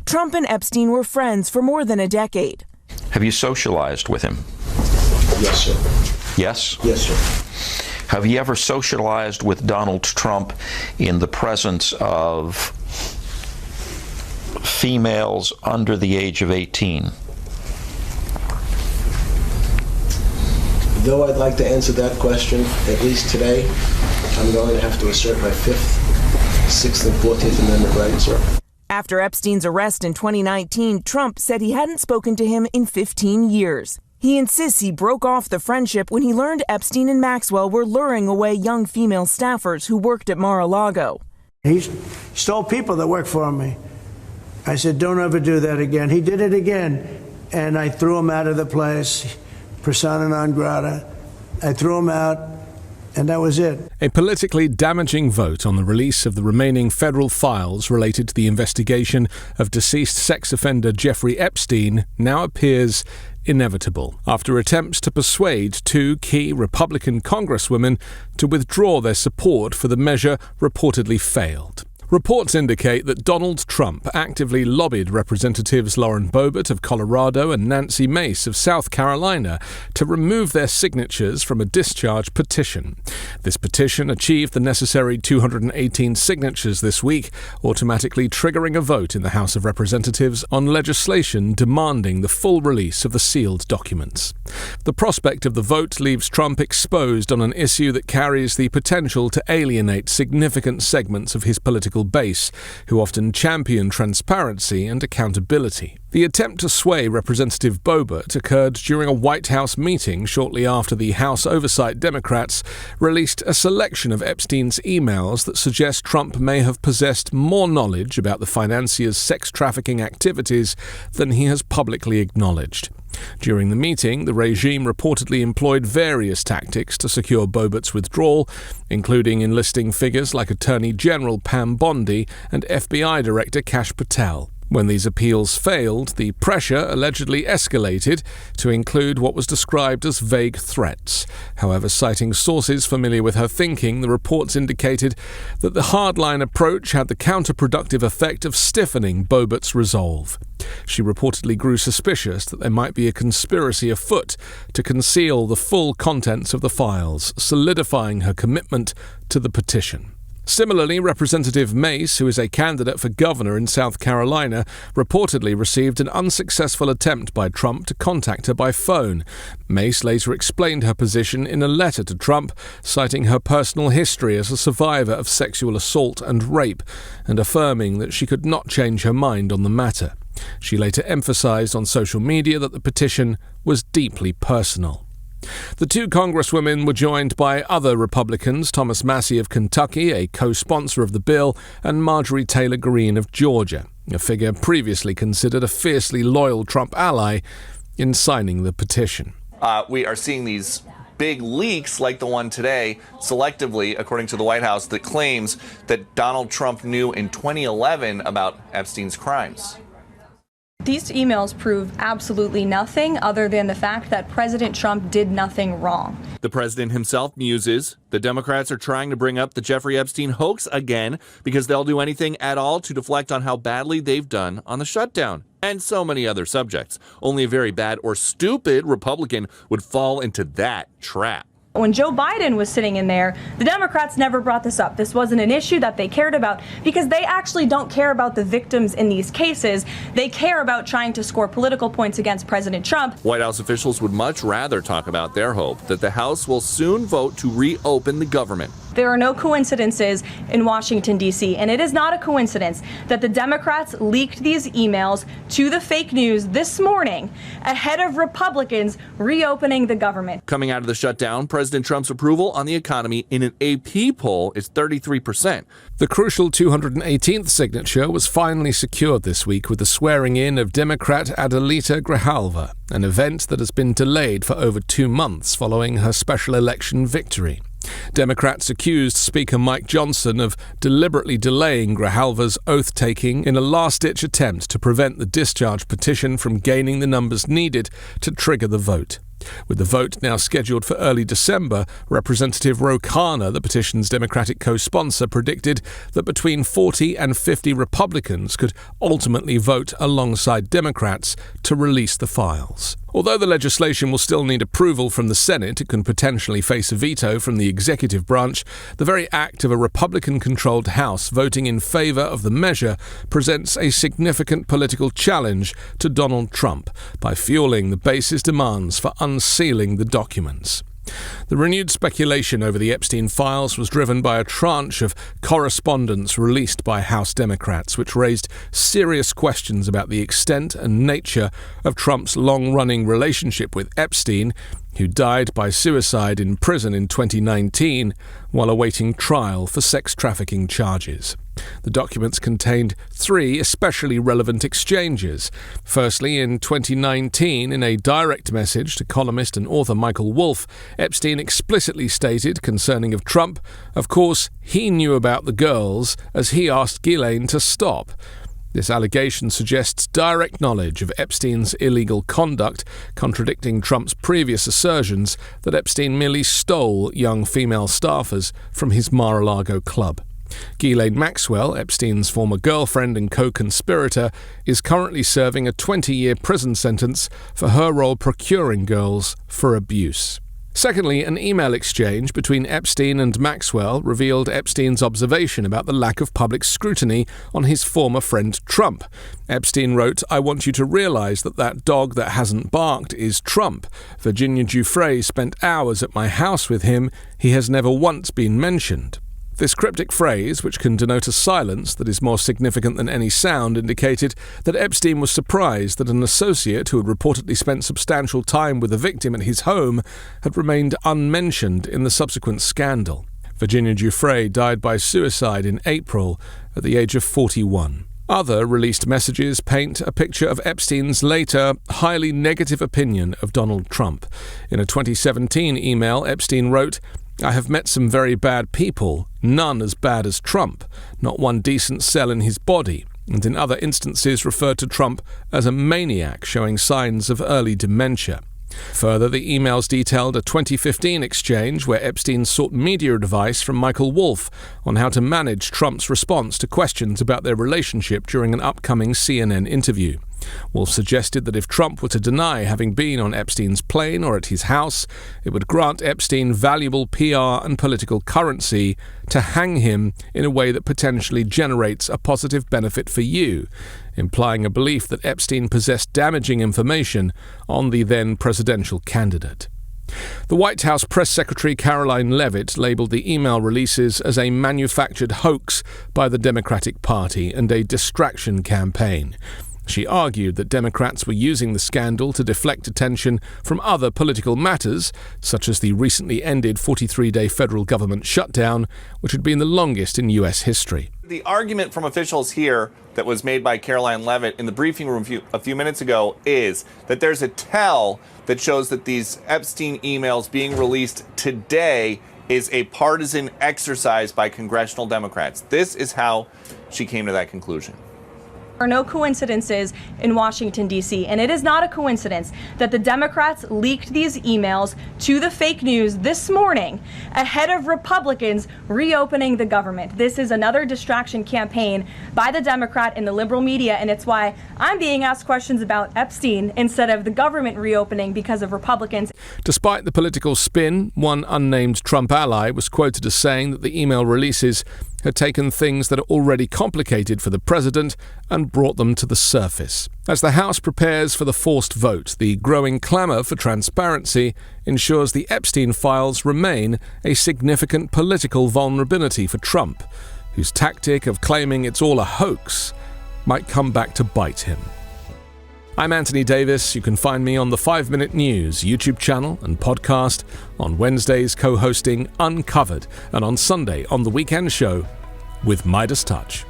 Trump and Epstein were friends for more than a decade. Have you socialized with him? Yes, sir. Yes? Yes, sir. Have you ever socialized with Donald Trump in the presence of females under the age of 18? Though I'd like to answer that question, at least today, I'm going to have to assert my 5th, 6th, and 14th Amendment rights, sir. After Epstein's arrest in 2019, Trump said he hadn't spoken to him in 15 years. He insists he broke off the friendship when he learned Epstein and Maxwell were luring away young female staffers who worked at Mar-a-Lago. He stole people that worked for me. I said, don't ever do that again. He did it again, and I threw him out of the place, persona non grata. I threw him out, and that was it. A politically damaging vote on the release of the remaining federal files related to the investigation of deceased sex offender Jeffrey Epstein now appears inevitable after attempts to persuade two key Republican congresswomen to withdraw their support for the measure reportedly failed. Reports indicate that Donald Trump actively lobbied Representatives Lauren Boebert of Colorado and Nancy Mace of South Carolina to remove their signatures from a discharge petition. This petition achieved the necessary 218 signatures this week, automatically triggering a vote in the House of Representatives on legislation demanding the full release of the sealed documents. The prospect of the vote leaves Trump exposed on an issue that carries the potential to alienate significant segments of his political base, who often champion transparency and accountability. The attempt to sway Representative Boebert occurred during a White House meeting shortly after the House Oversight Democrats released a selection of Epstein's emails that suggest Trump may have possessed more knowledge about the financier's sex trafficking activities than he has publicly acknowledged. During the meeting, the regime reportedly employed various tactics to secure Boebert's withdrawal, including enlisting figures like Attorney General Pam Bondi and FBI Director Kash Patel. When these appeals failed, the pressure allegedly escalated to include what was described as vague threats. However, citing sources familiar with her thinking, the reports indicated that the hardline approach had the counterproductive effect of stiffening Boebert's resolve. She reportedly grew suspicious that there might be a conspiracy afoot to conceal the full contents of the files, solidifying her commitment to the petition. Similarly, Representative Mace, who is a candidate for governor in South Carolina, reportedly received an unsuccessful attempt by Trump to contact her by phone. Mace later explained her position in a letter to Trump, citing her personal history as a survivor of sexual assault and rape, and affirming that she could not change her mind on the matter. She later emphasized on social media that the petition was deeply personal. The two congresswomen were joined by other Republicans, Thomas Massie of Kentucky, a co-sponsor of the bill, and Marjorie Taylor Greene of Georgia, a figure previously considered a fiercely loyal Trump ally, in signing the petition. We are seeing these big leaks like the one today, selectively, according to the White House, that claims that Donald Trump knew in 2011 about Epstein's crimes. These emails prove absolutely nothing other than the fact that President Trump did nothing wrong. The president himself muses the Democrats are trying to bring up the Jeffrey Epstein hoax again because they'll do anything at all to deflect on how badly they've done on the shutdown. And so many other subjects. Only a very bad or stupid Republican would fall into that trap. When Joe Biden was sitting in there, the Democrats never brought this up. This wasn't an issue that they cared about because they actually don't care about the victims in these cases. They care about trying to score political points against President Trump. White House officials would much rather talk about their hope that the House will soon vote to reopen the government. There are no coincidences in Washington, D.C., and it is not a coincidence that the Democrats leaked these emails to the fake news this morning ahead of Republicans reopening the government. Coming out of the shutdown, President Trump's approval on the economy in an AP poll is 33%. The crucial 218th signature was finally secured this week with the swearing-in of Democrat Adelita Grijalva, an event that has been delayed for over 2 months following her special election victory. Democrats accused Speaker Mike Johnson of deliberately delaying Grijalva's oath-taking in a last-ditch attempt to prevent the discharge petition from gaining the numbers needed to trigger the vote. With the vote now scheduled for early December, Representative Ro Khanna, the petition's Democratic co-sponsor, predicted that between 40 and 50 Republicans could ultimately vote alongside Democrats to release the files. Although the legislation will still need approval from the Senate, it can potentially face a veto from the executive branch. The very act of a Republican-controlled House voting in favor of the measure presents a significant political challenge to Donald Trump by fueling the base's demands for unsealing the documents. The renewed speculation over the Epstein files was driven by a tranche of correspondence released by House Democrats, which raised serious questions about the extent and nature of Trump's long-running relationship with Epstein, who died by suicide in prison in 2019 while awaiting trial for sex trafficking charges. The documents contained 3 especially relevant exchanges. Firstly, in 2019, in a direct message to columnist and author Michael Wolff, Epstein explicitly stated concerning of Trump, of course, he knew about the girls as he asked Ghislaine to stop. This allegation suggests direct knowledge of Epstein's illegal conduct, contradicting Trump's previous assertions that Epstein merely stole young female staffers from his Mar-a-Lago club. Ghislaine Maxwell, Epstein's former girlfriend and co-conspirator, is currently serving a 20-year prison sentence for her role procuring girls for abuse. Secondly, an email exchange between Epstein and Maxwell revealed Epstein's observation about the lack of public scrutiny on his former friend Trump. Epstein wrote, "I want you to realize that dog that hasn't barked is Trump. Virginia Giuffre spent hours at my house with him. He has never once been mentioned." This cryptic phrase, which can denote a silence that is more significant than any sound, indicated that Epstein was surprised that an associate who had reportedly spent substantial time with the victim at his home had remained unmentioned in the subsequent scandal. Virginia Giuffre died by suicide in April at the age of 41. Other released messages paint a picture of Epstein's later, highly negative opinion of Donald Trump. In a 2017 email, Epstein wrote, "I have met some very bad people, none as bad as Trump, not one decent cell in his body," and in other instances referred to Trump as a maniac showing signs of early dementia. Further, the emails detailed a 2015 exchange where Epstein sought media advice from Michael Wolff on how to manage Trump's response to questions about their relationship during an upcoming CNN interview. Wolff suggested that if Trump were to deny having been on Epstein's plane or at his house, it would grant Epstein valuable PR and political currency to hang him in a way that potentially generates a positive benefit for you, implying a belief that Epstein possessed damaging information on the then presidential candidate. The White House Press Secretary Caroline Leavitt labeled the email releases as a manufactured hoax by the Democratic Party and a distraction campaign. She argued that Democrats were using the scandal to deflect attention from other political matters, such as the recently ended 43-day federal government shutdown, which had been the longest in U.S. history. The argument from officials here that was made by Caroline Leavitt in the briefing room a few minutes ago is that there's a tell that shows that these Epstein emails being released today is a partisan exercise by congressional Democrats. This is how she came to that conclusion. There are no coincidences in Washington, D.C., and it is not a coincidence that the Democrats leaked these emails to the fake news this morning ahead of Republicans reopening the government. This is another distraction campaign by the Democrat and the liberal media, and it's why I'm being asked questions about Epstein instead of the government reopening because of Republicans. Despite the political spin, one unnamed Trump ally was quoted as saying that the email releases had taken things that are already complicated for the president and brought them to the surface. As the House prepares for the forced vote, the growing clamour for transparency ensures the Epstein files remain a significant political vulnerability for Trump, whose tactic of claiming it's all a hoax might come back to bite him. I'm Anthony Davis. You can find me on the 5 Minute News YouTube channel and podcast, on Wednesdays co-hosting Uncovered, and on Sunday on The Weekend Show with Midas Touch.